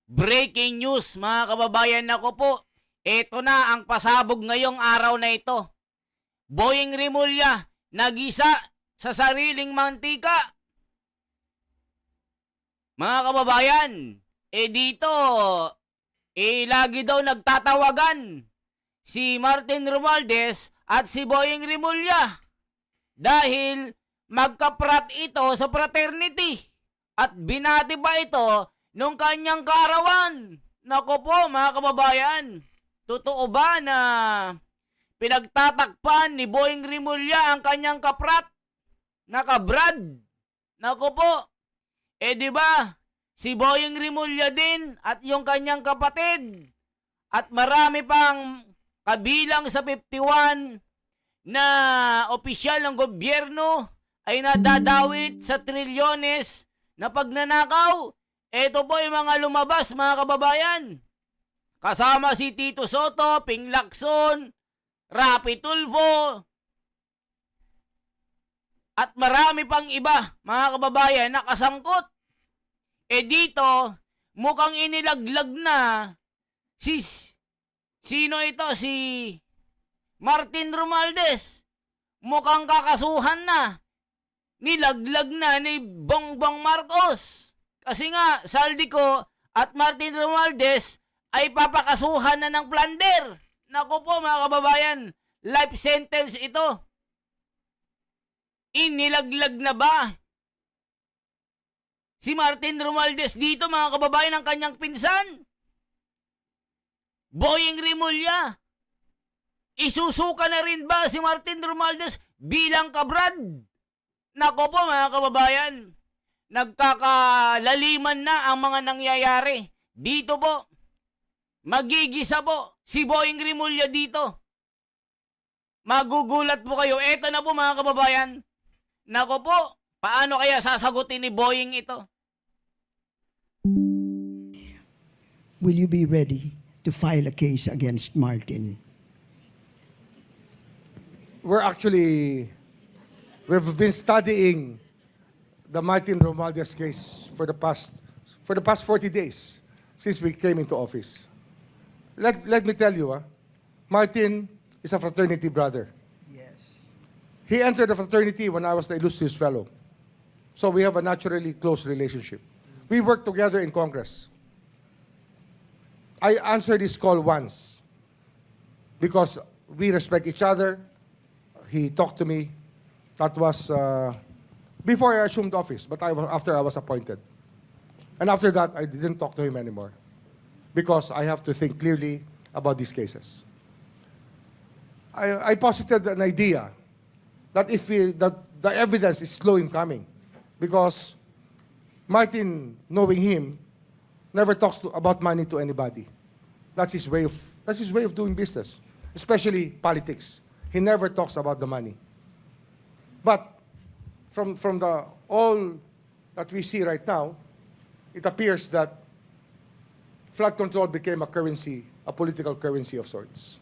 Breaking news mga kababayan, nako po. Ito na ang pasabog ngayong araw na ito. Boyeng Rimulya, nagisa sa sariling mantika. Mga kababayan, dito, lagi daw nagtatawagan si Martin Romualdez at si Boyeng Rimulya dahil magkaprat ito sa fraternity at binati pa ito nung kanyang kaarawan. Nako po mga kababayan, totoo ba na pinagtatakpan ni Boyeng Rimulya ang kanyang kaprat na kabrad? Nako po, di ba si Boyeng Rimulya din at yung kanyang kapatid at marami pang kabilang sa 51 na opisyal ng gobyerno ay nadadawit sa trilyones na pagnanakaw. Ito po yung mga lumabas mga kababayan. Kasama si Tito Soto, Ping Lacson, Rapi Tulfo, at marami pang iba mga kababayan na kasangkot. Dito, mukhang inilaglag na sino ito? Si Martin Romualdez. Mukhang kakasuhan na. Nilaglag na ni Bongbong Marcos. Kasi nga, Saldico at Martin Romualdez ay papakasuhan na ng plunder. Naku po mga kababayan, life sentence ito. Inilaglag na ba si Martin Romualdez dito mga kababayan ng kanyang pinsan? Boyeng Rimulya, isusuka na rin ba si Martin Romualdez bilang kabrad? Nako po mga kababayan, nagkakalaliman na ang mga nangyayari. Dito po, magigisa po si Boyeng Rimulya dito. Magugulat po kayo. Eto na po mga kababayan. Nako po, paano kaya sasagutin ni Boyeng ito? Will you be ready to file a case against Martin? We've been studying the Martin Romualdez case for the past 40 days since we came into office. Let me tell you, Martin is a fraternity brother. Yes. He entered the fraternity when I was the illustrious fellow. So we have a naturally close relationship. We worked together in Congress. I answered his call once because we respect each other. He talked to me. That was before I assumed office, but after I was appointed. And after that, I didn't talk to him anymore because I have to think clearly about these cases. I posited an idea that that the evidence is slow in coming because Martin, knowing him, never talks about money to anybody. That's his way of doing business, especially politics. He never talks about the money. But from all that we see right now, it appears that flood control became a currency, a political currency of sorts.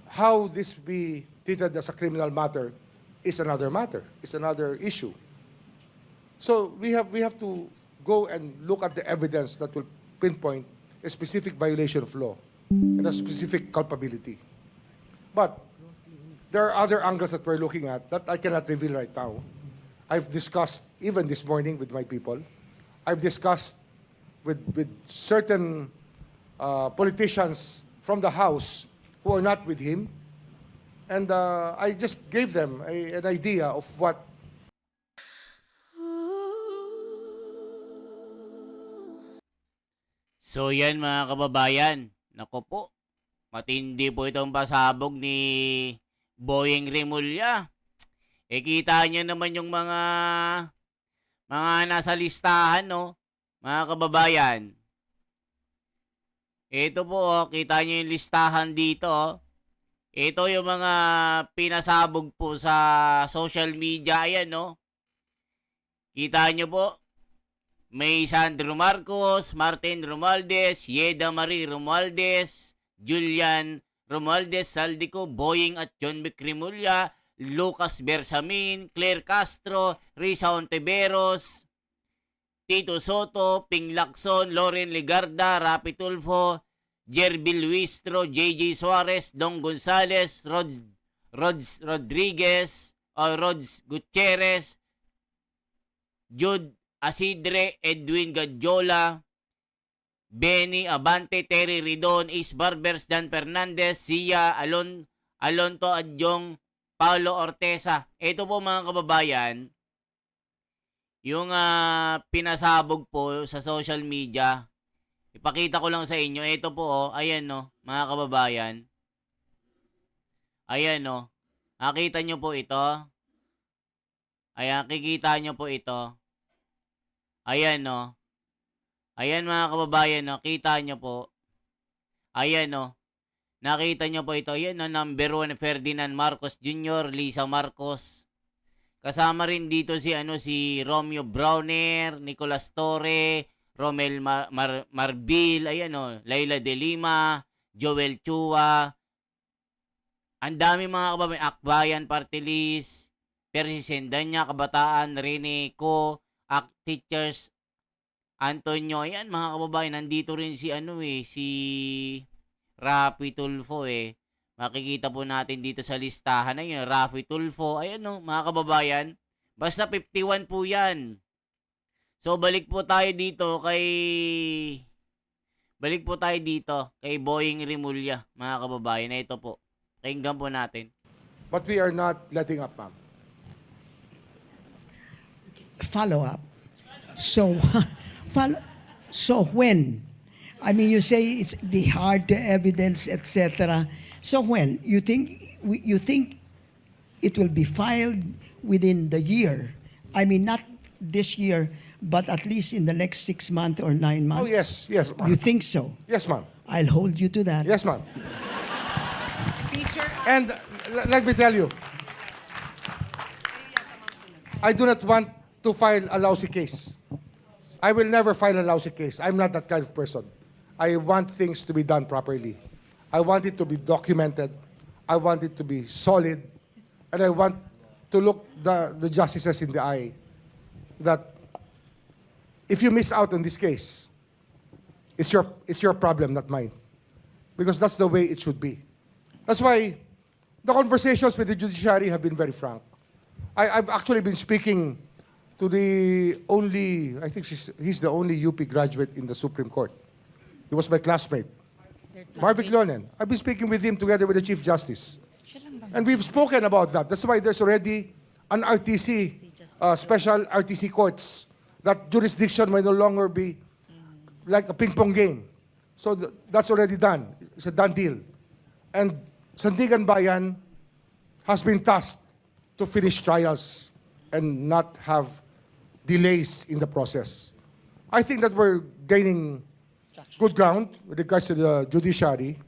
How this be treated as a criminal matter is another matter. It's another issue. So we have to go and look at the evidence that will pinpoint a specific violation of law and a specific culpability. But there are other angles that we're looking at that I cannot reveal right now. I've discussed even this morning with my people. I've discussed with certain politicians from the House who are not with him. And I just gave them an idea of what. So yan mga kababayan, nako po, matindi po itong pasabog ni Boyeng Rimulya. Kita niyo naman yung mga nasa listahan, no? Mga kababayan. Ito po, kita niyo yung listahan dito. Ito yung mga pinasabog po sa social media, ayan, no? Kita niyo po. May Sandro Marcos, Martin Romualdez, Yeda Marie Romualdez, Julian Romualdez, Saldico, Boyeng at John Vic Rimulya, Lucas Bersamin, Claire Castro, Risa Ontiveros, Tito Soto, Ping Lacson, Loren Legarda, Rapi Tulfo, Jerbil Luistro, JJ Suarez, Dong Gonzales, Rods Rodriguez, Rods Gutierrez, Jude Asidre, Edwin Gadjola, Benny Abante, Terry Ridon, Ace Barbers, Dan Fernandez, Sia, Alonto Adyong, Paulo Orteza. Ito po mga kababayan, yung pinasabog po sa social media. Ipakita ko lang sa inyo. Ito po, oh, ayan no, mga kababayan. Ayan no. Nakita nyo po ito. Ayan, kikita nyo po ito. Ayan no. Ayan mga kababayan no, kita nyo po. Ayan no. Nakita nyo po ito. Ayan no, number 1 Ferdinand Marcos Jr., Lisa Marcos. Kasama rin dito si Romeo Browner, Nicolas Torre, Romel Marbil, ayan o, Laila De Lima, Joel Chua. Ang dami mga kababayan, Akbayan Party List, Percy Sendanya, Kabataan, Rene Co, Teachers, Antonio. Ayan mga kababayan, nandito rin si si Rapi Tulfo Makikita po natin dito sa listahan. Ayun, Rafi Tulfo. Ayan no, mga kababayan. Basta 51 po yan. So, balik po tayo dito kay Boying Rimulya, mga kababayan. Na ito po. Pakinggan po natin. But we are not letting up, ma'am. Follow up. So, so when? I mean, you say it's the hard to evidence, etc. So when you think it will be filed within the year? I mean, not this year, but at least in the next 6 months or 9 months. Oh, yes, ma'am. You think so? Yes, ma'am. I'll hold you to that. Yes, ma'am. And let me tell you, I do not want to file a lousy case. I will never file a lousy case. I'm not that kind of person. I want things to be done properly. I want it to be documented. I want it to be solid. And I want to look the justices in the eye that if you miss out on this case, it's your problem, not mine. Because that's the way it should be. That's why the conversations with the judiciary have been very frank. I've actually been speaking to the only, I think he's the only UP graduate in the Supreme Court. He was my classmate, Marvick Lonen. I've been speaking with him together with the Chief Justice. And we've spoken about that. That's why there's already an RTC, special RTC courts, that jurisdiction may no longer be like a ping-pong game. So that's already done. It's a done deal. And Sandigan Bayan has been tasked to finish trials and not have delays in the process. I think that we're gaining good ground with regards to the judiciary.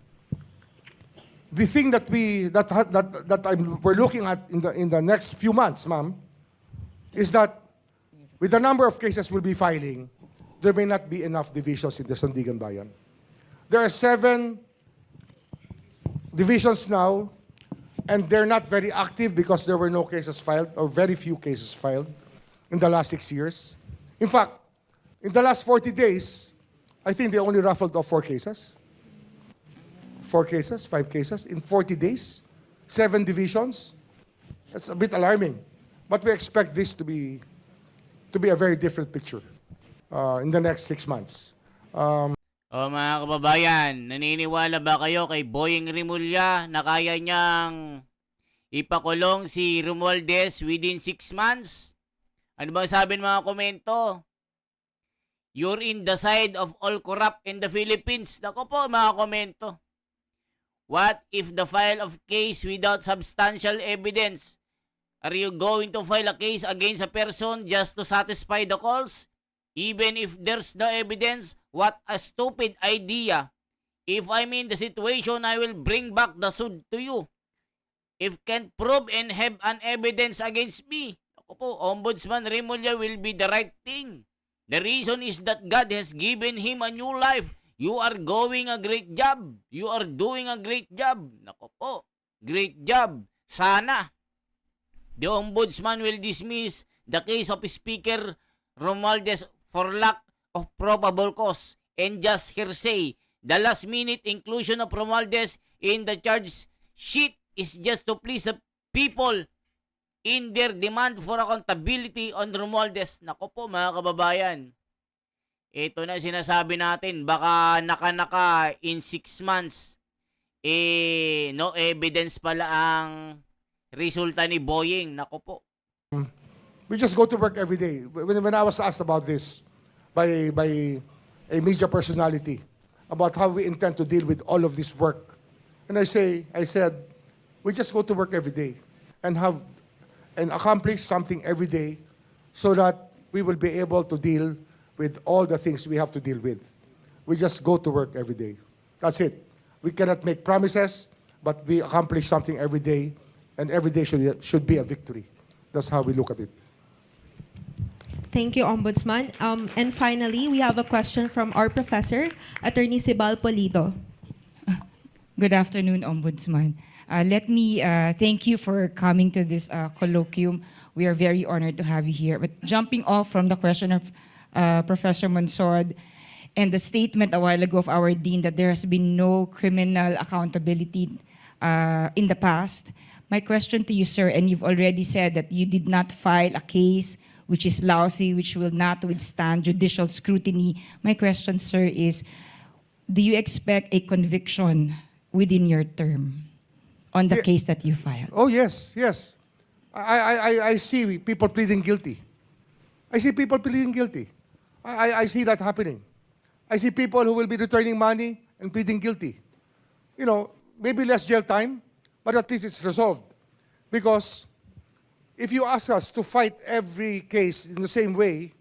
The thing that we're looking at in the next few months, ma'am, is that with the number of cases we'll be filing, there may not be enough divisions in the Sandigan Bayan. There are 7 divisions now, and they're not very active because there were no cases filed, or very few cases filed, in the last 6 years. In fact, in the last 40 days, I think they only raffled off 4 cases. 4 cases, 5 cases, in 40 days, 7 divisions. That's a bit alarming. But we expect this to be a very different picture in the next 6 months. O mga kababayan, naniniwala ba kayo kay Boying Rimulya na kaya niyang ipakulong si Romualdez within 6 months? Ano ba sabi ng mga komento? You're in the side of all corrupt in the Philippines. Nako po mga komento. What if the file of case without substantial evidence? Are you going to file a case against a person just to satisfy the calls? Even if there's no evidence, what a stupid idea. If I'm in the situation, I will bring back the suit to you. If can't prove and have an evidence against me, ako po, Ombudsman Rimulya will be the right thing. The reason is that God has given him a new life. You are doing a great job. You are doing a great job. Nako po, great job. Sana the Ombudsman will dismiss the case of Speaker Romualdez for lack of probable cause and just hearsay. The last-minute inclusion of Romualdez in the charge sheet is just to please the people in their demand for accountability on Romualdez. Nako po mga kababayan, ito na sinasabi natin, baka naka in 6 months, no evidence pala ang resulta ni Boying. Nako po. We just go to work every day. When I was asked about this by a media personality, about how we intend to deal with all of this work, and I said, we just go to work every day and accomplish something every day so that we will be able to deal with all the things we have to deal with. We just go to work every day. That's it. We cannot make promises, but we accomplish something every day, and every day should be a victory. That's how we look at it. Thank you, Ombudsman. And finally, we have a question from our professor, Attorney Sibal Polido. Good afternoon, Ombudsman. Let me thank you for coming to this colloquium. We are very honored to have you here. But jumping off from the question of Professor Monsod and the statement a while ago of our dean that there has been no criminal accountability in the past, my question to you, sir, and you've already said that you did not file a case which is lousy, which will not withstand judicial scrutiny. My question, sir, is, do you expect a conviction within your term on the case that you filed? Oh, yes, yes. I see people pleading guilty. I see people pleading guilty. I see that happening. I see people who will be returning money and pleading guilty. You know, maybe less jail time, but at least it's resolved. Because if you ask us to fight every case in the same way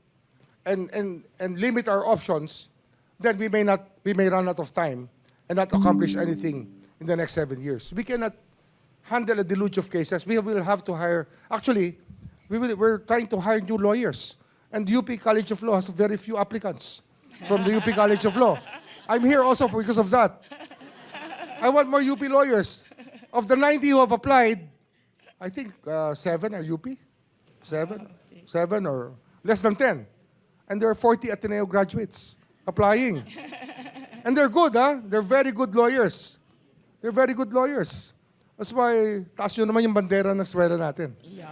and limit our options, then we may run out of time and not accomplish anything in the next 7 years. We cannot handle a deluge of cases. We will have to hire, actually, we're trying to hire new lawyers. And UP College of Law has very few applicants from the UP College of Law. I'm here also because of that. I want more UP lawyers. Of the 90 who have applied, I think 7 are UP. 7 or less than 10. And there are 40 Ateneo graduates applying. And they're good, huh? They're very good lawyers. They're very good lawyers. That's why, taas yun naman yung bandera ng swela natin. Yeah.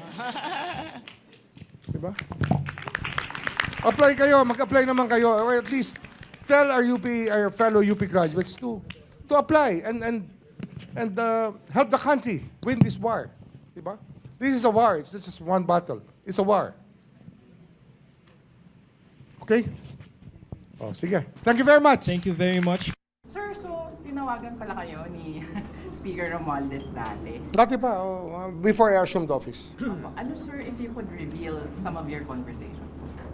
Diba? Apply kayo, mag-apply naman kayo, or at least tell our fellow UP graduates to apply and help the country win this war. Diba? This is a war. It's not just one battle. It's a war. Okay? Oh, sige. Thank you very much. Thank you very much. Sir, so tinawagan pala kayo ni Speaker Romualdez dati. Dati pa, before I assumed office. Ano sir, if you could reveal some of your conversation?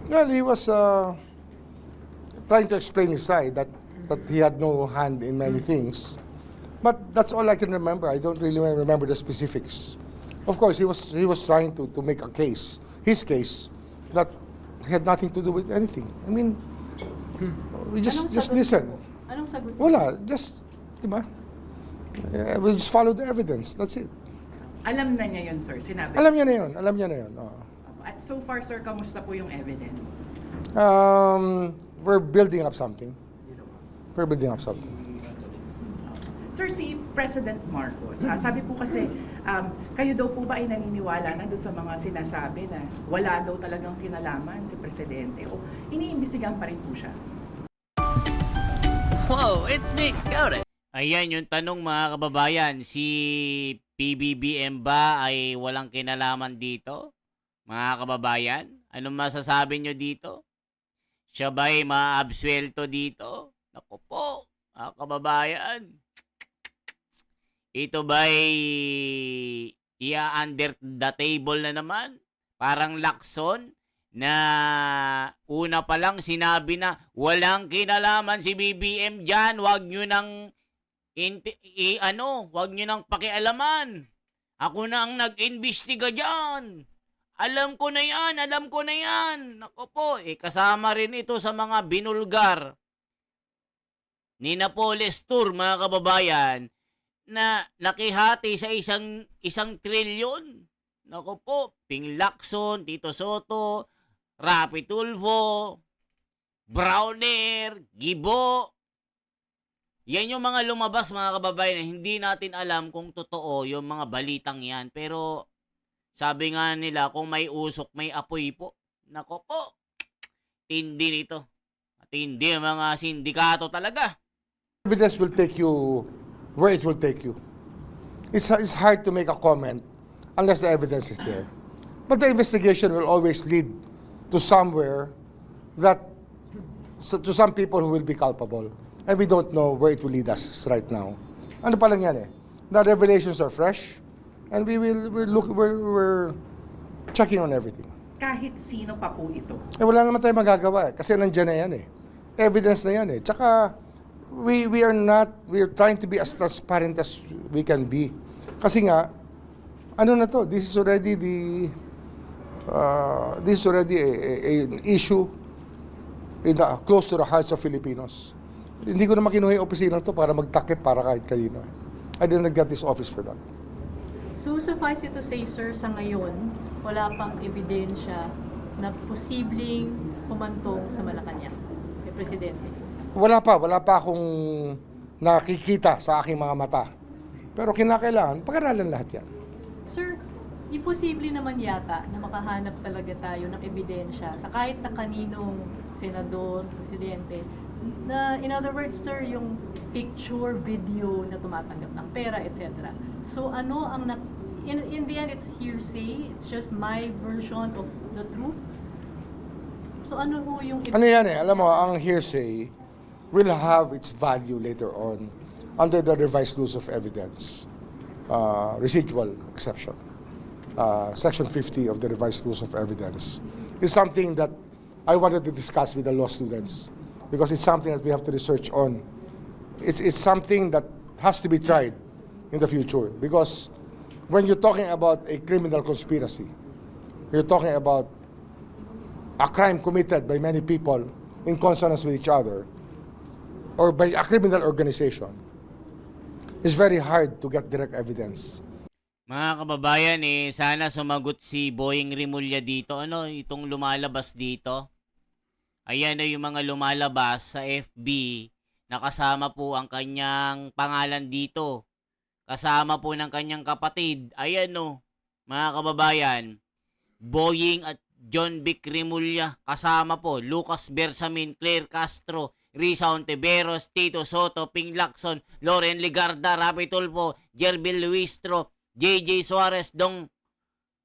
Well, he was trying to explain his side, that he had no hand in many things. But that's all I can remember. I don't really remember the specifics. Of course, he was trying to make a case, his case, that had nothing to do with anything. I mean, we just listen. Anong sagot? Wala, just, diba? We just follow the evidence. That's it. Alam na niya yun, sir. Sinabi. Alam niya na yun. Oo. At so far, sir, kamusta po yung evidence? We're building up something. Sir, si President Marcos, sabi po kasi, kayo daw po ba ay naniniwala na doon sa mga sinasabi na wala daw talagang kinalaman si Presidente o iniimbestigahan pa rin po siya? Whoa, it's me, Gaudet. Ayan yung tanong mga kababayan, si PBBM ba ay walang kinalaman dito? Mga kababayan, anong masasabi nyo dito? Siya ba ay maabsuelto dito? Naku po, mga kababayan. Ito ba ay under the table na naman? Parang Lacson na una pa lang sinabi na walang kinalaman si BBM dyan, wag nyo nang wag nyo nang pakialaman. Ako na ang nag-imbestiga dyan. Alam ko na yan. Naku po, kasama rin ito sa mga binulgar ni Napoles Tour, mga kababayan, na nakihati sa isang trilyon. Naku po, Ping Lacson, Tito Soto, Rapi Tulfo, Browner, Gibo. Yan yung mga lumabas mga kababayan na hindi natin alam kung totoo yung mga balitang yan. Pero sabi nga nila kung may usok, may apoy po. Nako po, tindi nito. Tindi ang mga sindikato talaga. Evidence will take you where it will take you. It's hard to make a comment unless the evidence is there. But the investigation will always lead to somewhere that, to some people who will be culpable. And we don't know where it will lead us right now. Ano pa lang yan eh. The revelations are fresh and we're checking on everything. Kahit sino pa po ito. Eh wala naman tayong magagawa eh. Kasi nandiyan na yan eh. Evidence na yan eh. Tsaka we're trying to be as transparent as we can be. Kasi nga, ano na to, this is already an issue close to the hearts of Filipinos. Hindi ko naman kinuha yung opisina to para magtakip para kahit kanino. I didn't get this office for that. So suffice it to say, sir, sa ngayon, wala pang ebidensya na posibleng humantong sa Malacanang kay Presidente. Wala pa akong nakikita sa aking mga mata. Pero kinakailangan, pag-aralan lahat yan. Sir, imposible naman yata na makahanap talaga tayo ng ebidensya sa kahit na kaninong senador, presidente, na in other words, sir, yung picture, video na tumatanggap ng pera, etc. So ano ang in the end, it's hearsay, it's just my version of the truth. So ano ho yung Ano yan eh, alam mo, ang hearsay will have its value later on under the revised rules of evidence, residual exception. Section 50 of the revised rules of evidence is something that I wanted to discuss with the law students because it's something that we have to research on. It's something that has to be tried in the future because when you're talking about a criminal conspiracy, you're talking about a crime committed by many people in consonance with each other or by a criminal organization, it's very hard to get direct evidence. Mga kababayan, sana sumagot si Boying Rimulya dito. Ano, itong lumalabas dito? Ayan na yung mga lumalabas sa FB na kasama po ang kanyang pangalan dito. Kasama po ng kanyang kapatid. Ayan no, mga kababayan. Boying at John Vic Rimulya. Kasama po Lucas Bersamin, Claire Castro, Risa Ontiveros, Tito Soto, Ping Lacson, Loren Ligarda, Rapi Tulfo, Jervil Luistro, JJ Suarez, Dong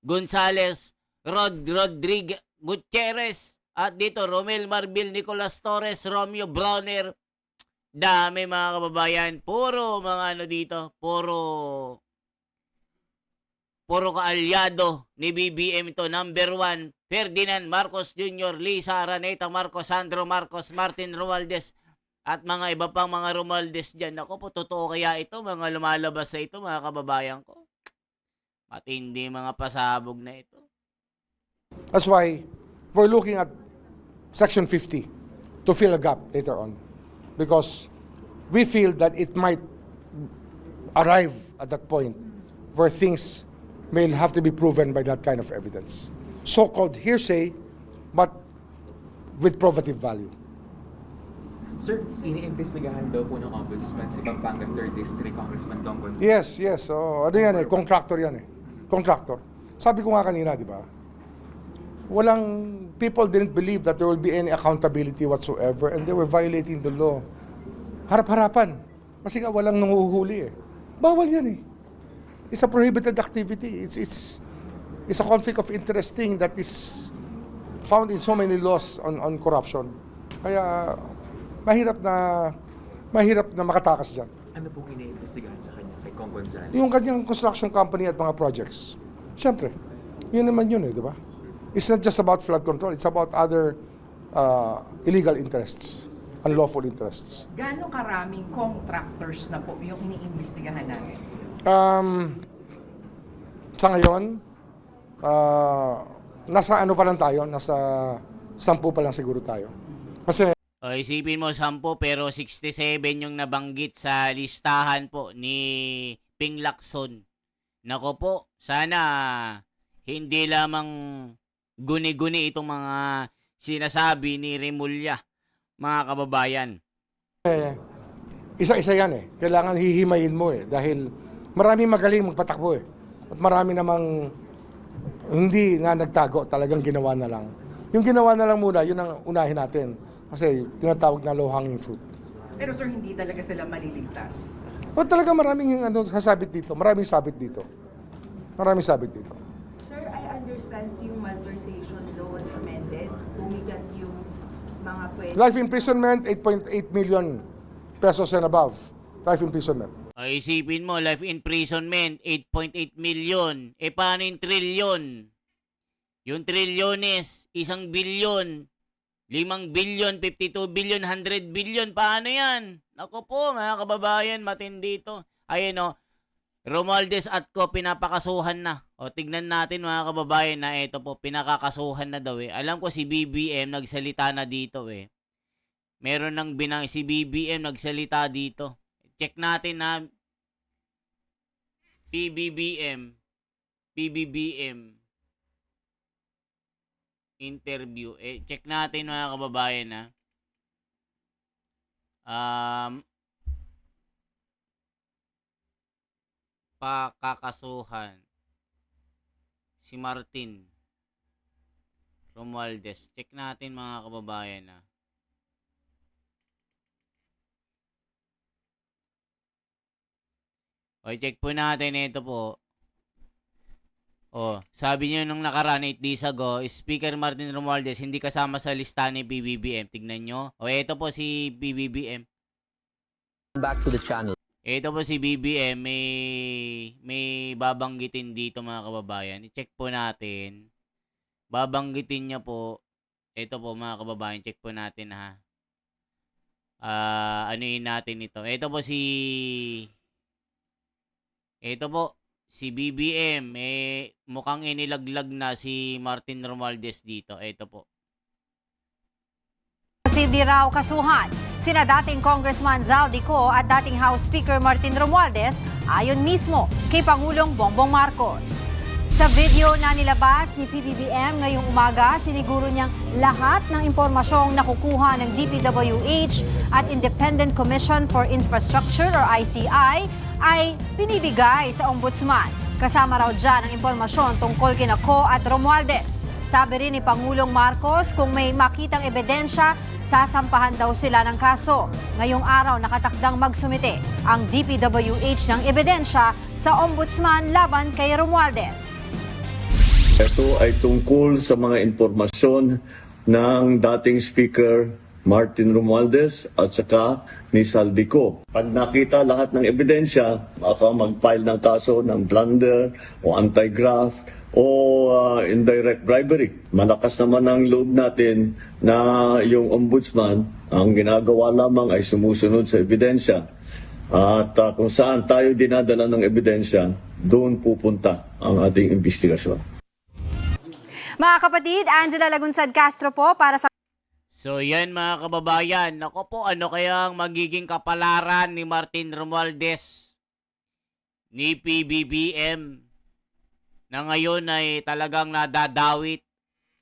Gonzales, Rodriguez Gutierrez, at dito Romel Marbil, Nicolas Torres, Romeo Browner. Dami mga kababayan. Puro mga ano dito. Puro kaalyado ni BBM ito. Number 1, Ferdinand Marcos Jr., Lisa Araneta Marcos, Sandro Marcos, Martin Romualdez, at mga iba pang mga Romualdez dyan. Ako po, totoo kaya ito? Mga lumalabas sa ito, mga kababayan ko. Matindi mga pasabog na ito. That's why we're looking at Section 50 to fill a gap later on because we feel that it might arrive at that point where things may have to be proven by that kind of evidence. So-called hearsay, but with probative value. Sir, iniimbestigahan daw po ng Ombudsman si Pampanga 3rd District Congressman Dong Gonzales. Yes. So, ano yan eh, contractor yan eh. Contractor. Sabi ko nga kanina, di ba? People didn't believe that there will be any accountability whatsoever and they were violating the law. Harap-harapan. Kasi nga walang nanguhuli eh. Bawal yan eh. It's a prohibited activity. It's a conflict of interest thing that is found in so many laws on corruption. Kaya mahirap na makatakas dyan. Ano pong iniimbestigahan sa kanya kay Kong Gonzales? Yung kanyang construction company at mga projects. Siyempre, yun naman yun eh, di ba? It's not just about flood control, it's about other illegal interests, unlawful interests. Gaano karaming contractors na po yung iniimbestigahan natin? Sa ngayon, nasa ano pa lang tayo, nasa 10 pa lang siguro tayo. Kasi O isipin mo 10 pero 67 yung nabanggit sa listahan po ni Ping Lacson. Nako po, sana hindi lamang guni-guni itong mga sinasabi ni Rimulya. mga kababayan. Isa-isa yan eh. Kailangan hihimayin mo eh. Dahil maraming magaling magpatakbo eh. At marami namang hindi nga nagtago, talagang ginawa na lang. Yung ginawa na lang muna, yun ang unahin natin. Kasi tinatawag na low-hanging fruit. Pero sir, hindi talaga sila maliligtas. O talaga maraming sasabit dito. Maraming sabit dito. Maraming sabit dito. Sir, I understand yung malversation law was amended. Bumigat yung mga pwede. Life imprisonment, 8.8 million pesos and above. Life imprisonment. Ay, isipin mo, life imprisonment, 8.8 million. E paano yung trillion? Yung trilyones, 1 billion, 5 billion, 52 billion, 100 billion. Paano yan? Ako po, mga kababayan, matindi ito. Ayun o, Romualdez at ko pinapakasuhan na. O, tignan natin mga kababayan na ito po, pinakakasuhan na daw eh. Alam ko si BBM nagsalita na dito eh. Meron nang si BBM nagsalita dito. Check natin na PBBM interview. Check natin mga kababayan na pakakasuhan si Martin Romualdez. Check natin mga kababayan na check po natin ito po. Sabi niyo nung nakaraan 8 days ago, Speaker Martin Romualdez hindi kasama sa listahan ni PBBM. Tignan nyo. Ito po si PBBM. Back to the channel. Ito po si BBM. May babanggitin dito mga kababayan. I-check po natin. Babanggitin niya po. Ito po mga kababayan. Check po natin ha. Anuin natin ito. Ito po si BBM, mukhang inilaglag na si Martin Romualdez dito. Ito po. Posible raw kasuhan sina dating Congressman Zaldico at dating House Speaker Martin Romualdez ayon mismo kay Pangulong Bongbong Marcos. Sa video na nilabas ni PBBM ngayong umaga, siniguro niyang lahat ng impormasyong nakukuha ng DPWH at Independent Commission for Infrastructure or ICI ay binibigay sa ombudsman. Kasama raw dyan ang impormasyon tungkol kina Ko at Romualdez. Sabi rin ni Pangulong Marcos kung may makitang ebidensya, sasampahan daw sila ng kaso. Ngayong araw nakatakdang magsumite ang DPWH ng ebidensya sa ombudsman laban kay Romualdez. Ito ay tungkol sa mga impormasyon ng dating Speaker Martin Romualdez at saka ni Zaldico. Pag nakita lahat ng ebidensya, baka mag-file ng kaso ng blunder o anti-graft o indirect bribery. Malakas naman ang loob natin na yung ombudsman, ang ginagawa lamang ay sumusunod sa ebidensya. At kung saan tayo dinadala ng ebidensya, doon pupunta ang ating investigasyon. Mga kapatid, Angela Lagunsad Castro po para sa So yan mga kababayan, ako po ano kaya ang magiging kapalaran ni Martin Romualdez ni PBBM na ngayon ay talagang nadadawit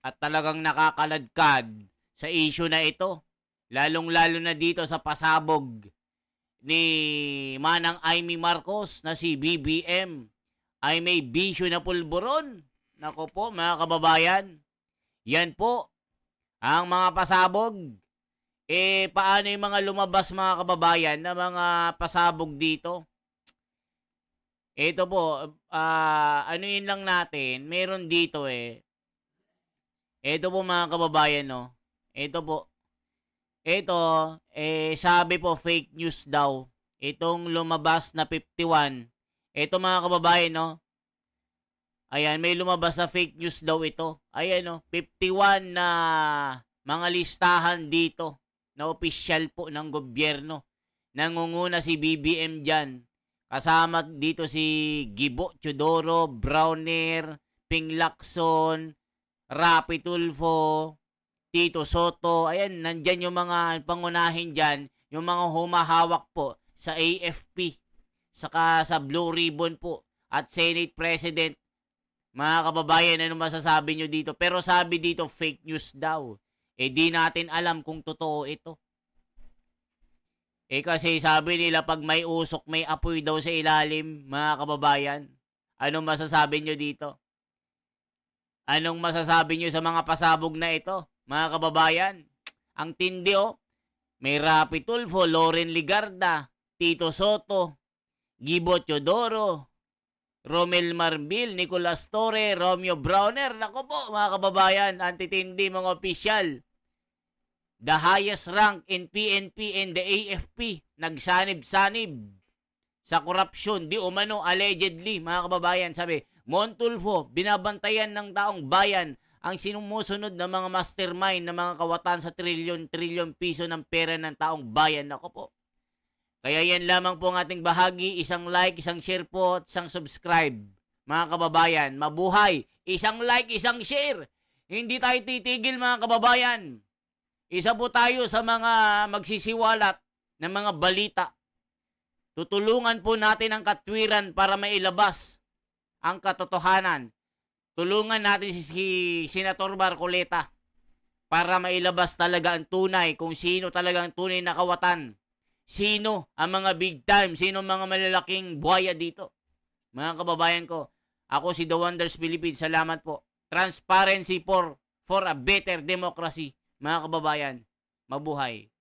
at talagang nakakaladkad sa issue na ito. Lalong-lalo na dito sa pasabog ni Manang Amy Marcos na si BBM ay may bisyo na pulburon. Nako po mga kababayan, yan po ang mga pasabog. Paano yung mga lumabas mga kababayan na mga pasabog dito? Ito po, anuin lang natin, meron dito Ito po mga kababayan, no? Ito po. Ito, sabi po fake news daw. Itong lumabas na 51. Ito mga kababayan, no? Ayan, may lumabas na fake news daw ito. Ayan, no? 51 na mga listahan dito na opisyal po ng gobyerno. Nangunguna si BBM dyan. Kasama dito si Gibo Teodoro, Browner, Ping Lacson, Rapi Tulfo, Tito Soto. Ayan, nandyan yung mga pangunahin dyan, yung mga humahawak po sa AFP, saka sa Blue Ribbon po, at Senate President. Mga kababayan, ano masasabi nyo dito? Pero sabi dito, fake news daw. di natin alam kung totoo ito. Kasi sabi nila pag may usok, may apoy daw sa ilalim, mga kababayan. Anong masasabi nyo dito? Anong masasabi nyo sa mga pasabog na ito, mga kababayan? Ang tindi May Rapi Tulfo, Loren Ligarda, Tito Soto, Gibo Teodoro, Romel Marbil, Nicolas Torre, Romeo Browner. Nako po, mga kababayan, antitindi mga opisyal. The highest rank in PNP and the AFP, nagsanib-sanib sa korupsyon, di umano allegedly, mga kababayan. Sabi, Montulfo, binabantayan ng taong bayan ang sinumusunod ng mga mastermind ng mga kawatan sa trilyon piso ng pera ng taong bayan. Nako po. Kaya yan lamang po ang ating bahagi. Isang like, isang share po, at isang subscribe. Mga kababayan, mabuhay. Isang like, isang share. Hindi tayo titigil, mga kababayan. Isa po tayo sa mga magsisiwalat ng mga balita. Tutulungan po natin ang katwiran para mailabas ang katotohanan. Tulungan natin si Senator Marcoleta para mailabas talaga ang tunay kung sino talaga ang tunay na kawatan. Sino ang mga big time, sino ang mga malalaking buhaya dito. Mga kababayan ko, ako si The Wonders Philippines. Salamat po. Transparency for a better democracy. Mga kababayan, mabuhay.